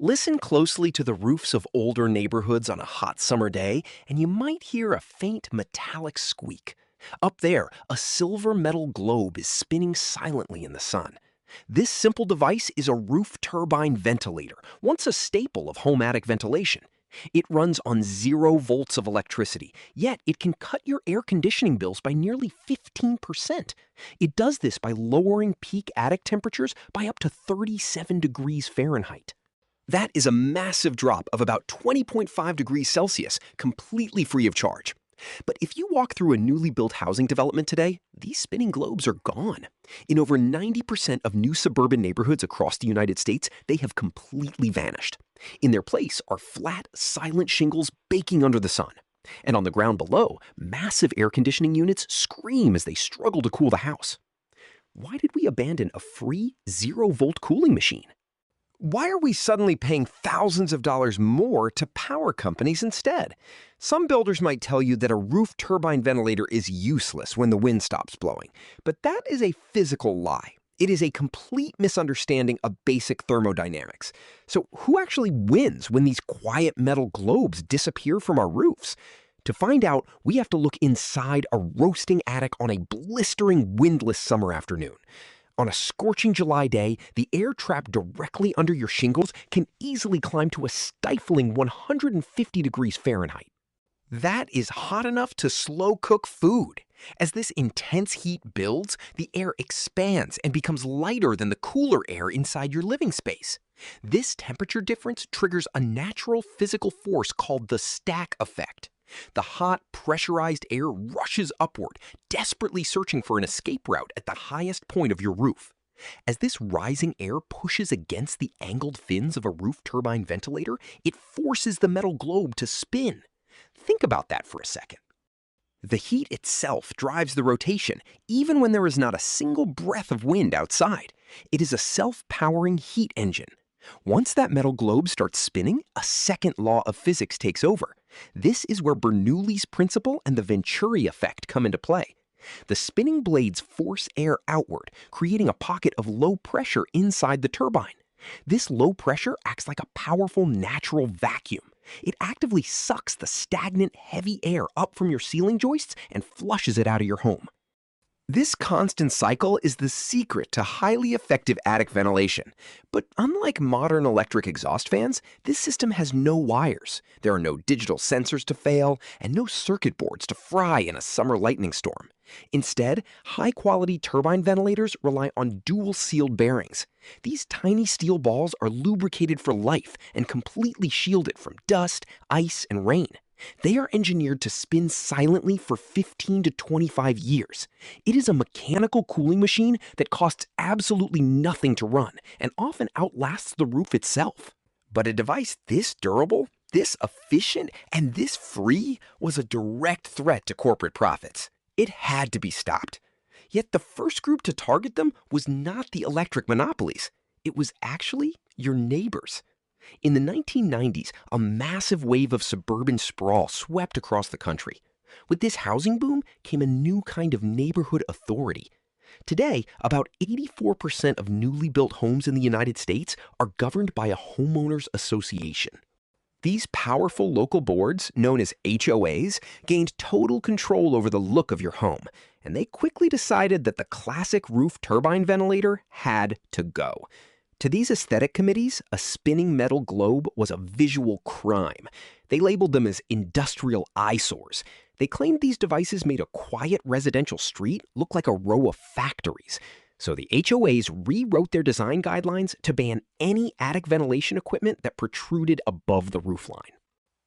Listen closely to the roofs of older neighborhoods on a hot summer day, and you might hear a faint metallic squeak. Up there, a silver metal globe is spinning silently in the sun. This simple device is a roof turbine ventilator, once a staple of home attic ventilation. It runs on 0 volts of electricity, yet it can cut your air conditioning bills by nearly 15%. It does this by lowering peak attic temperatures by up to 37 degrees Fahrenheit. That is a massive drop of about 20.5 degrees Celsius, completely free of charge. But if you walk through a newly built housing development today, these spinning globes are gone. In over 90% of new suburban neighborhoods across the United States, they have completely vanished. In their place are flat, silent shingles baking under the sun. And on the ground below, massive air conditioning units scream as they struggle to cool the house. Why did we abandon a free 0-volt cooling machine? Why are we suddenly paying thousands of dollars more to power companies instead? Some builders might tell you that a roof turbine ventilator is useless when the wind stops blowing, but that is a physical lie. It is a complete misunderstanding of basic thermodynamics. So who actually wins when these quiet metal globes disappear from our roofs? To find out, we have to look inside a roasting attic on a blistering windless summer afternoon. On a scorching July day, the air trapped directly under your shingles can easily climb to a stifling 150 degrees Fahrenheit. That is hot enough to slow cook food. As this intense heat builds, the air expands and becomes lighter than the cooler air inside your living space. This temperature difference triggers a natural physical force called the stack effect. The hot, pressurized air rushes upward, desperately searching for an escape route at the highest point of your roof. As this rising air pushes against the angled fins of a roof turbine ventilator, it forces the metal globe to spin. Think about that for a second. The heat itself drives the rotation, even when there is not a single breath of wind outside. It is a self-powering heat engine. Once that metal globe starts spinning, a second law of physics takes over. This is where Bernoulli's principle and the Venturi effect come into play. The spinning blades force air outward, creating a pocket of low pressure inside the turbine. This low pressure acts like a powerful natural vacuum. It actively sucks the stagnant, heavy air up from your ceiling joists and flushes it out of your home. This constant cycle is the secret to highly effective attic ventilation. But unlike modern electric exhaust fans, this system has no wires. There are no digital sensors to fail and no circuit boards to fry in a summer lightning storm. Instead, high-quality turbine ventilators rely on dual-sealed bearings. These tiny steel balls are lubricated for life and completely shielded from dust, ice, and rain. They are engineered to spin silently for 15 to 25 years. It is a mechanical cooling machine that costs absolutely nothing to run and often outlasts the roof itself. But a device this durable, this efficient, and this free was a direct threat to corporate profits. It had to be stopped. Yet the first group to target them was not the electric monopolies. It was actually your neighbors. In the 1990s, a massive wave of suburban sprawl swept across the country. With this housing boom came a new kind of neighborhood authority. Today, about 84% of newly built homes in the United States are governed by a homeowners association. These powerful local boards, known as HOAs, gained total control over the look of your home, and they quickly decided that the classic roof turbine ventilator had to go. To these aesthetic committees, a spinning metal globe was a visual crime. They labeled them as industrial eyesores. They claimed these devices made a quiet residential street look like a row of factories. So the HOAs rewrote their design guidelines to ban any attic ventilation equipment that protruded above the roofline.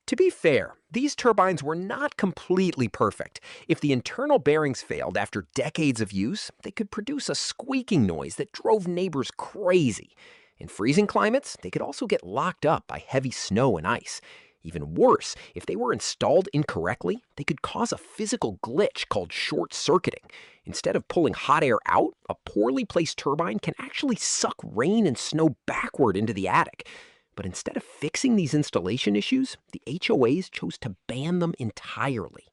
To be fair, these turbines were not completely perfect. If the internal bearings failed after decades of use, they could produce a squeaking noise that drove neighbors crazy. In freezing climates, they could also get locked up by heavy snow and ice. Even worse, if they were installed incorrectly, they could cause a physical glitch called short-circuiting. Instead of pulling hot air out, a poorly placed turbine can actually suck rain and snow backward into the attic. But instead of fixing these installation issues, the HOAs chose to ban them entirely.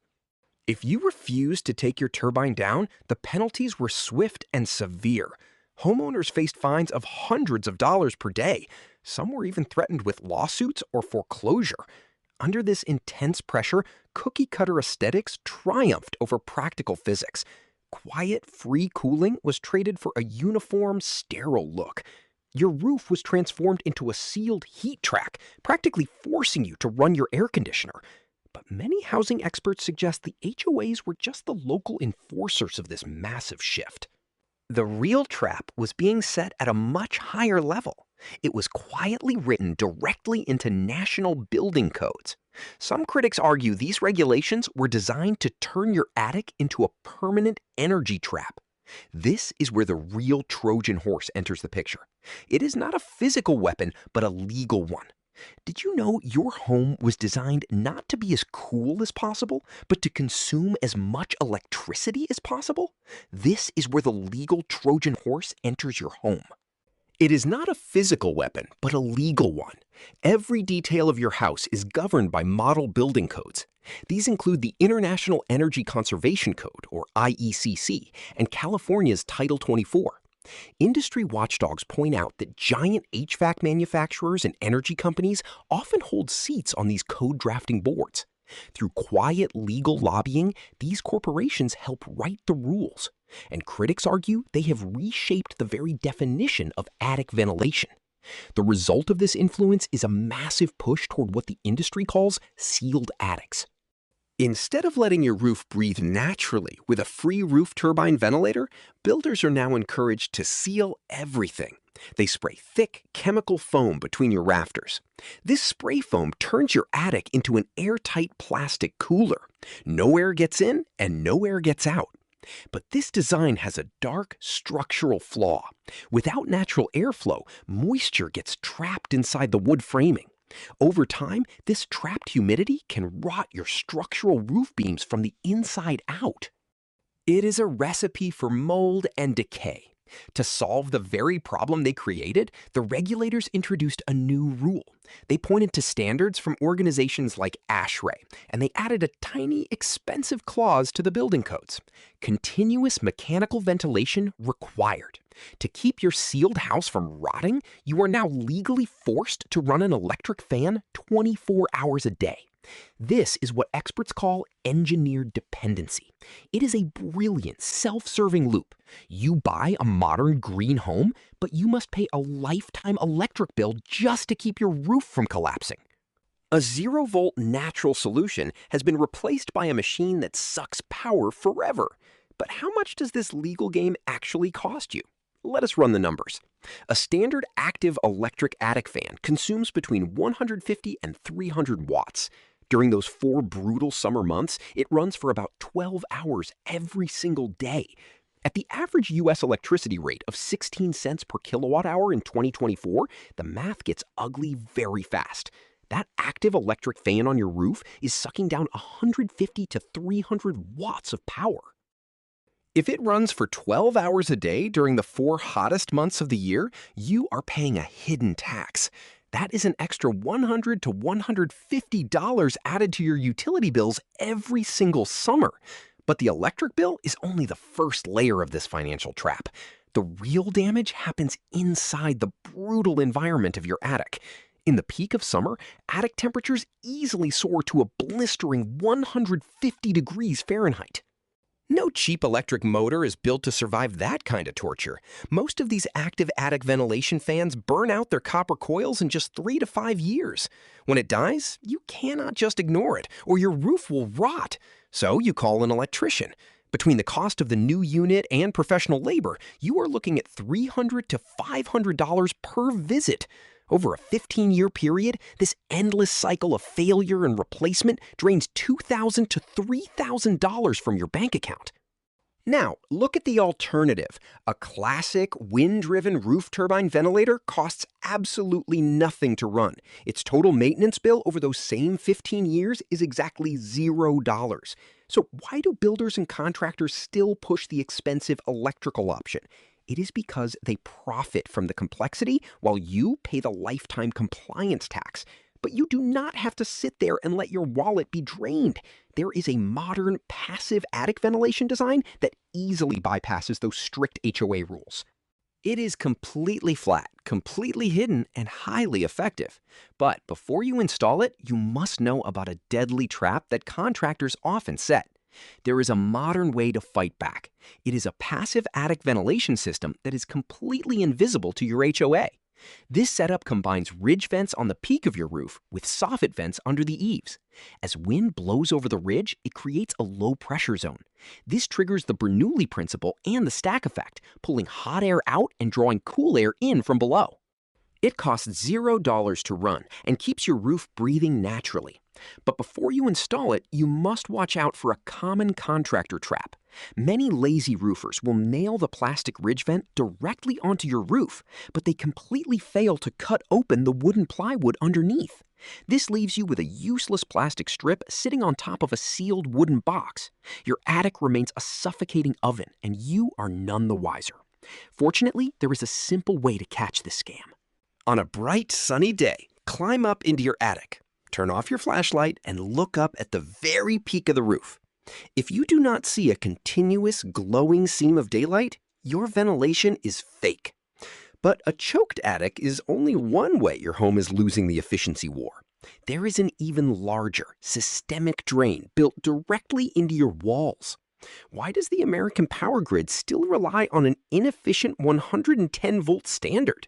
If you refused to take your turbine down, the penalties were swift and severe. Homeowners faced fines of hundreds of dollars per day. Some were even threatened with lawsuits or foreclosure. Under this intense pressure, cookie-cutter aesthetics triumphed over practical physics. Quiet, free cooling was traded for a uniform, sterile look. Your roof was transformed into a sealed heat track, practically forcing you to run your air conditioner. But many housing experts suggest the HOAs were just the local enforcers of this massive shift. The real trap was being set at a much higher level. It was quietly written directly into national building codes. Some critics argue these regulations were designed to turn your attic into a permanent energy trap. This is where the real Trojan horse enters the picture. It is not a physical weapon, but a legal one. Did you know your home was designed not to be as cool as possible, but to consume as much electricity as possible? This is where the legal Trojan horse enters your home. It is not a physical weapon, but a legal one. Every detail of your house is governed by model building codes. These include the International Energy Conservation Code, or IECC, and California's Title 24. Industry watchdogs point out that giant HVAC manufacturers and energy companies often hold seats on these code drafting boards. Through quiet legal lobbying, these corporations help write the rules. And critics argue they have reshaped the very definition of attic ventilation. The result of this influence is a massive push toward what the industry calls sealed attics. Instead of letting your roof breathe naturally with a free roof turbine ventilator, builders are now encouraged to seal everything. They spray thick chemical foam between your rafters. This spray foam turns your attic into an airtight plastic cooler. No air gets in and no air gets out. But this design has a dark structural flaw. Without natural airflow, moisture gets trapped inside the wood framing. Over time, this trapped humidity can rot your structural roof beams from the inside out. It is a recipe for mold and decay. To solve the very problem they created, the regulators introduced a new rule. They pointed to standards from organizations like ASHRAE, and they added a tiny, expensive clause to the building codes. Continuous mechanical ventilation required. To keep your sealed house from rotting, you are now legally forced to run an electric fan 24 hours a day. This is what experts call engineered dependency. It is a brilliant, self-serving loop. You buy a modern green home, but you must pay a lifetime electric bill just to keep your roof from collapsing. A 0-volt natural solution has been replaced by a machine that sucks power forever. But how much does this legal game actually cost you? Let us run the numbers. A standard active electric attic fan consumes between 150 and 300 watts. During those 4 brutal summer months, it runs for about 12 hours every single day. At the average U.S. electricity rate of 16 cents per kilowatt hour in 2024, the math gets ugly very fast. That active electric fan on your roof is sucking down 150 to 300 watts of power. If it runs for 12 hours a day during the 4 hottest months of the year, you are paying a hidden tax. That is an extra $100 to $150 added to your utility bills every single summer. But the electric bill is only the first layer of this financial trap. The real damage happens inside the brutal environment of your attic. In the peak of summer, attic temperatures easily soar to a blistering 150 degrees Fahrenheit. No cheap electric motor is built to survive that kind of torture. Most of these active attic ventilation fans burn out their copper coils in just 3 to 5 years. When it dies, you cannot just ignore it, or your roof will rot. So you call an electrician. Between the cost of the new unit and professional labor, you are looking at $300 to $500 per visit. Over a 15-year period, this endless cycle of failure and replacement drains $2,000 to $3,000 from your bank account. Now, look at the alternative. A classic wind-driven roof turbine ventilator costs absolutely nothing to run. Its total maintenance bill over those same 15 years is exactly $0. So why do builders and contractors still push the expensive electrical option? It is because they profit from the complexity while you pay the lifetime compliance tax. But you do not have to sit there and let your wallet be drained. There is a modern passive attic ventilation design that easily bypasses those strict HOA rules. It is completely flat, completely hidden, and highly effective. But before you install it, you must know about a deadly trap that contractors often set. There is a modern way to fight back. It is a passive attic ventilation system that is completely invisible to your HOA. This setup combines ridge vents on the peak of your roof with soffit vents under the eaves. As wind blows over the ridge, it creates a low pressure zone. This triggers the Bernoulli principle and the stack effect, pulling hot air out and drawing cool air in from below. It costs $0 to run and keeps your roof breathing naturally. But before you install it, you must watch out for a common contractor trap. Many lazy roofers will nail the plastic ridge vent directly onto your roof, but they completely fail to cut open the wooden plywood underneath. This leaves you with a useless plastic strip sitting on top of a sealed wooden box. Your attic remains a suffocating oven, and you are none the wiser. Fortunately, there is a simple way to catch this scam. On a bright, sunny day, climb up into your attic. Turn off your flashlight and look up at the very peak of the roof. If you do not see a continuous, glowing seam of daylight, your ventilation is fake. But a choked attic is only one way your home is losing the efficiency war. There is an even larger, systemic drain built directly into your walls. Why does the American power grid still rely on an inefficient 110-volt standard?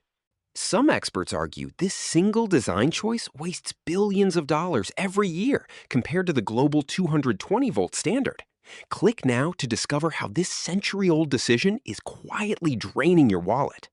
Some experts argue this single design choice wastes billions of dollars every year compared to the global 220-volt standard. Click now to discover how this century-old decision is quietly draining your wallet.